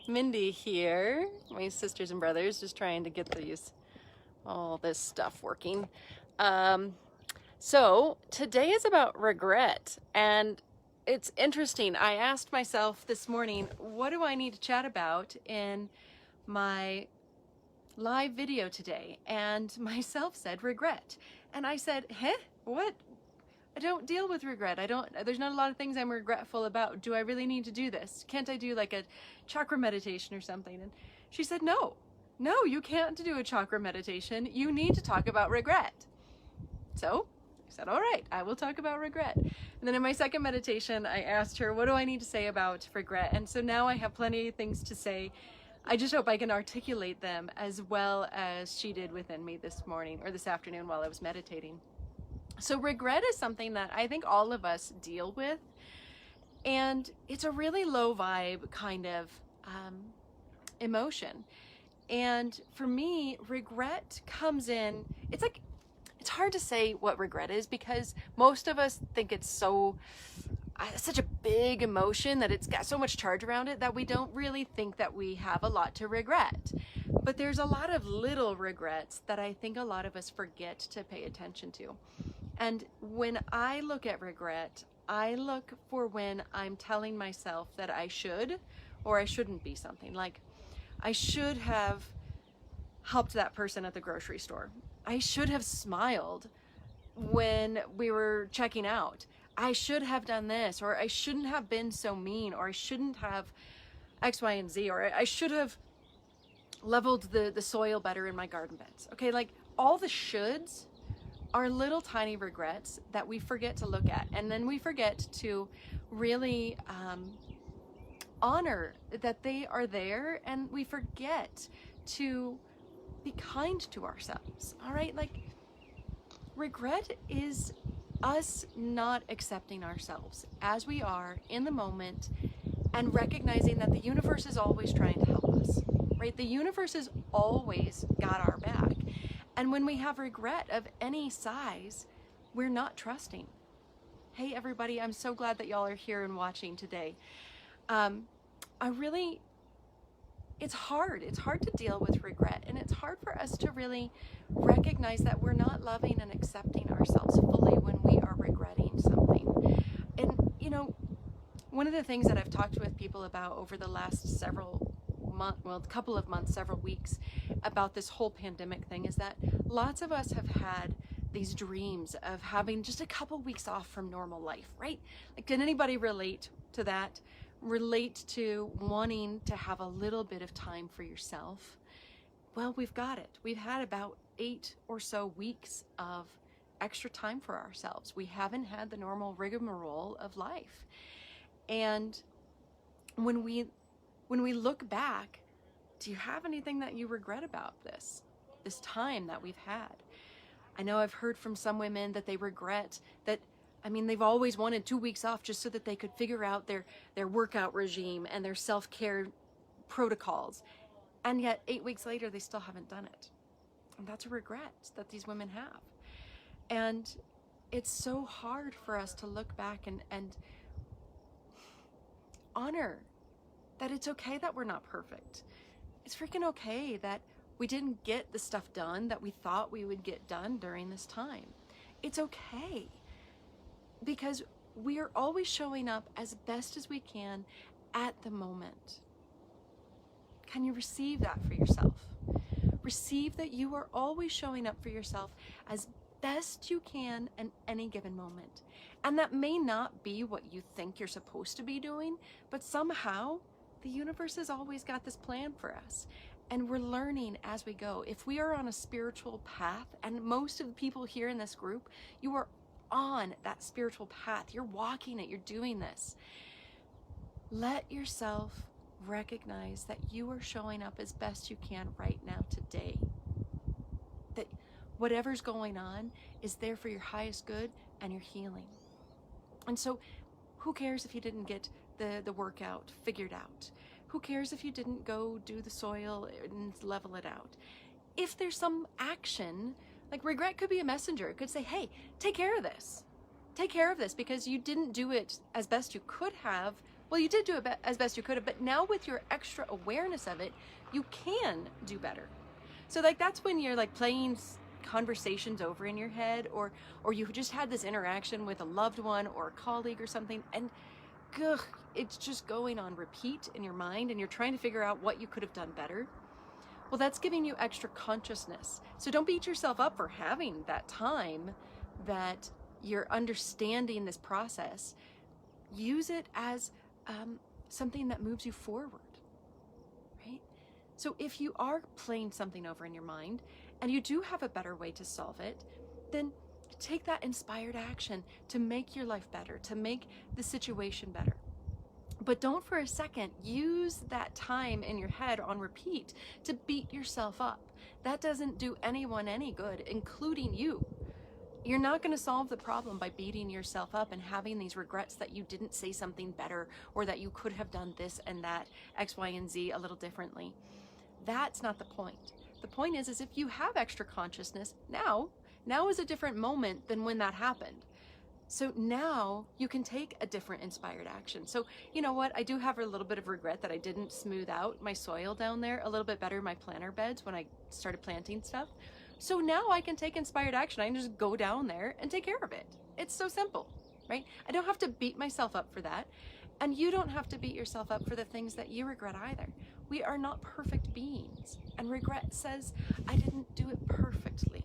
Mindy here, my sisters and brothers, just trying to get all this stuff working. Um, so today is about regret, and it's interesting. I asked myself this morning, what do I need to chat about in my live video today? And myself said regret. And I said, what? I don't deal with regret. There's not a lot of things I'm regretful about. Do I really need to do this? Can't I do like a chakra meditation or something? And she said, no, you can't do a chakra meditation. You need to talk about regret. So I said, all right, I will talk about regret. And then in my second meditation, I asked her, what do I need to say about regret? And so now I have plenty of things to say. I just hope I can articulate them as well as she did within me this morning or this afternoon while I was meditating. So regret is something that I think all of us deal with, and it's a really low vibe kind of emotion. And for me, regret comes in, it's hard to say what regret is because most of us think it's such a big emotion that it's got so much charge around it that we don't really think that we have a lot to regret. But there's a lot of little regrets that I think a lot of us forget to pay attention to. And when I look at regret, I look for when I'm telling myself that I should or I shouldn't be something. Like, I should have helped that person at the grocery store. I should have smiled when we were checking out. I should have done this, or I shouldn't have been so mean, or I shouldn't have X, Y, and Z, or I should have leveled the soil better in my garden beds. Okay, like all the shoulds are little tiny regrets that we forget to look at, and then we forget to really honor that they are there, and we forget to be kind to ourselves. All right, like regret is us not accepting ourselves as we are in the moment and recognizing that the universe is always trying to help us, right? The universe has always got our back. And when we have regret of any size, we're not trusting. Hey, everybody, I'm so glad that y'all are here and watching today. It's hard. It's hard to deal with regret, and it's hard for us to really recognize that we're not loving and accepting ourselves fully when we are regretting something. And, you know, one of the things that I've talked with people about over the last couple of months, several weeks, about this whole pandemic thing is that lots of us have had these dreams of having just a couple weeks off from normal life, right? Like, can anybody relate to that? Relate to wanting to have a little bit of time for yourself? Well, we've got it. We've had about 8 or so weeks of extra time for ourselves. We haven't had the normal rigmarole of life. And when we look back, do you have anything that you regret about this time that we've had? I know I've heard from some women that they regret that, they've always wanted 2 weeks off just so that they could figure out their workout regime and their self-care protocols. And yet 8 weeks later, they still haven't done it. And that's a regret that these women have. And it's so hard for us to look back and honor that it's okay that we're not perfect. It's freaking okay that we didn't get the stuff done that we thought we would get done during this time. It's okay, because we are always showing up as best as we can at the moment. Can you receive that for yourself? Receive that you are always showing up for yourself as best you can in any given moment. And that may not be what you think you're supposed to be doing, but somehow the universe has always got this plan for us. And we're learning as we go. If we are on a spiritual path, and most of the people here in this group, you are on that spiritual path. You're walking it, you're doing this. Let yourself recognize that you are showing up as best you can right now today. That whatever's going on is there for your highest good and your healing. And so who cares if you didn't get the workout figured out? Who cares if you didn't go do the soil and level it out? If there's some action, like regret could be a messenger. It could say, hey, take care of this. Take care of this because you didn't do it as best you could have Well, you did do it as best you could have, but now with your extra awareness of it, you can do better. So like that's when you're like playing conversations over in your head, or you just had this interaction with a loved one or a colleague or something, and it's just going on repeat in your mind, and you're trying to figure out what you could have done better. Well, that's giving you extra consciousness. So don't beat yourself up for having that time that you're understanding this process. Use it as something that moves you forward, right? So if you are playing something over in your mind and you do have a better way to solve it, then take that inspired action to make your life better, to make the situation better. But don't for a second use that time in your head on repeat to beat yourself up. That doesn't do anyone any good, including you. You're not going to solve the problem by beating yourself up and having these regrets that you didn't say something better, or that you could have done this and that, X, Y, and Z a little differently. That's not the point. The point is if you have extra consciousness, now is a different moment than when that happened. So now you can take a different inspired action. So you know what? I do have a little bit of regret that I didn't smooth out my soil down there a little bit better, my planter beds, when I started planting stuff. So now I can take inspired action. I can just go down there and take care of it. It's so simple, right? I don't have to beat myself up for that. And you don't have to beat yourself up for the things that you regret either. We are not perfect beings. And regret says, I didn't do it perfectly.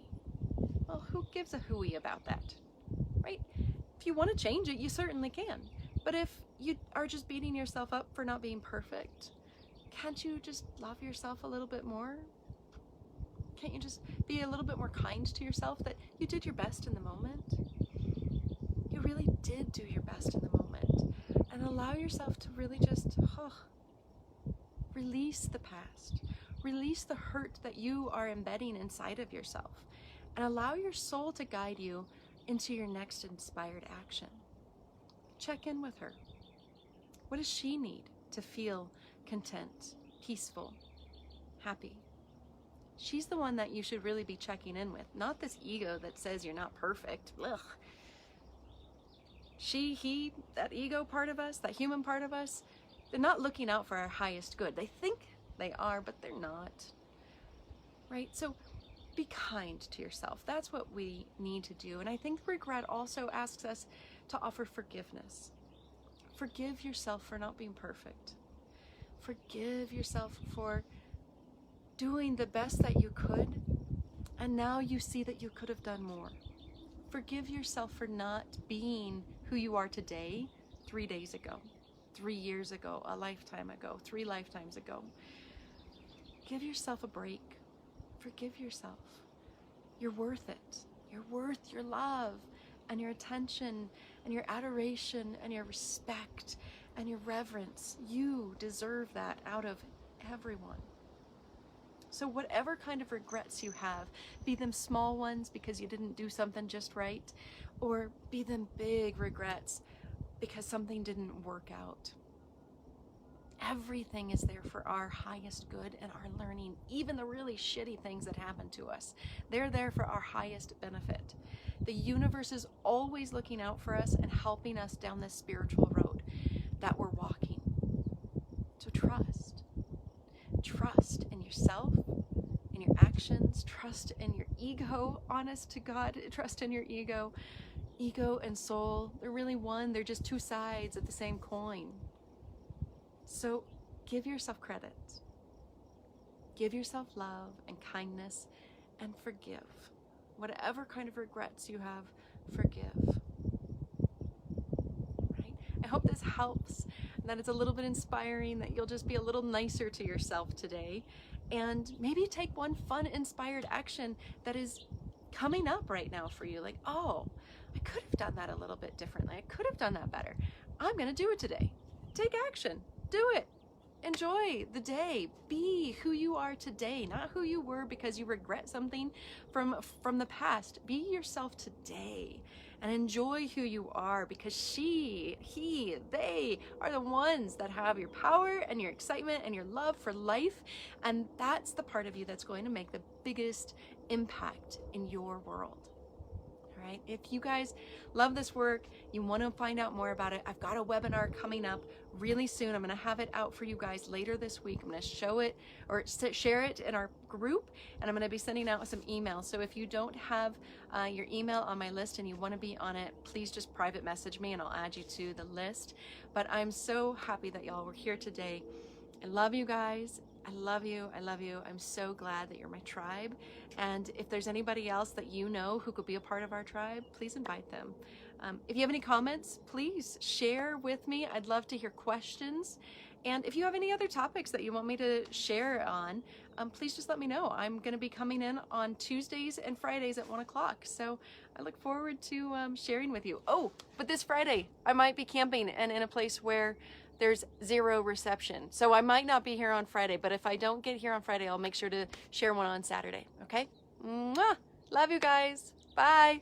Well, who gives a hooey about that, right? If you want to change it, you certainly can. But if you are just beating yourself up for not being perfect, can't you just love yourself a little bit more? Can't you just be a little bit more kind to yourself that you did your best in the moment? You really did do your best in the moment. And allow yourself to really just release the past. Release the hurt that you are embedding inside of yourself. And allow your soul to guide you into your next inspired action. Check in with her. What does she need to feel content, peaceful, happy? She's the one that you should really be checking in with, not this ego that says you're not perfect. Ugh. He, that ego part of us, that human part of us, they're not looking out for our highest good. They think they are, but they're not. Right? So be kind to yourself. That's what we need to do. And I think regret also asks us to offer forgiveness. Forgive yourself for not being perfect. Forgive yourself for doing the best that you could, and now you see that you could have done more. Forgive yourself for not being who you are today 3 days ago, 3 years ago, a lifetime ago, 3 lifetimes ago. Give yourself a break. Forgive yourself. You're worth it. You're worth your love and your attention and your adoration and your respect and your reverence. You deserve that out of everyone. So whatever kind of regrets you have, be them small ones because you didn't do something just right, or be them big regrets because something didn't work out. Everything is there for our highest good and our learning, even the really shitty things that happen to us. They're there for our highest benefit. The universe is always looking out for us and helping us down this spiritual road that we're walking. So trust. Trust in yourself, in your actions, trust in your ego, honest to God, trust in your ego. Ego and soul, they're really one, they're just two sides of the same coin. So give yourself credit. Give yourself love and kindness and forgive. Whatever kind of regrets you have, forgive. Right? I hope this helps, and that it's a little bit inspiring, that you'll just be a little nicer to yourself today, and maybe take one fun, inspired action that is coming up right now for you. Like, oh, I could have done that a little bit differently. I could have done that better. I'm going to do it today. Take action. Do it. Enjoy the day. Be who you are today, not who you were because you regret something from the past. Be yourself today and enjoy who you are, because they are the ones that have your power and your excitement and your love for life. And that's the part of you that's going to make the biggest impact in your world. All right. If you guys love this work, you want to find out more about it, I've got a webinar coming up really soon. I'm going to have it out for you guys later this week. I'm going to show it or share it in our group, and I'm going to be sending out some emails. So if you don't have your email on my list and you want to be on it, please just private message me and I'll add you to the list. But I'm so happy that y'all were here today. I love you guys. I love you. I love you. I'm so glad that you're my tribe. And if there's anybody else that you know who could be a part of our tribe, please invite them. If you have any comments, please share with me. I'd love to hear questions. And if you have any other topics that you want me to share on, please just let me know. I'm going to be coming in on Tuesdays and Fridays at 1 o'clock. So I look forward to sharing with you. Oh, but this Friday, I might be camping and in a place where there's zero reception. So I might not be here on Friday, but if I don't get here on Friday, I'll make sure to share one on Saturday. Okay? Mwah! Love you guys. Bye.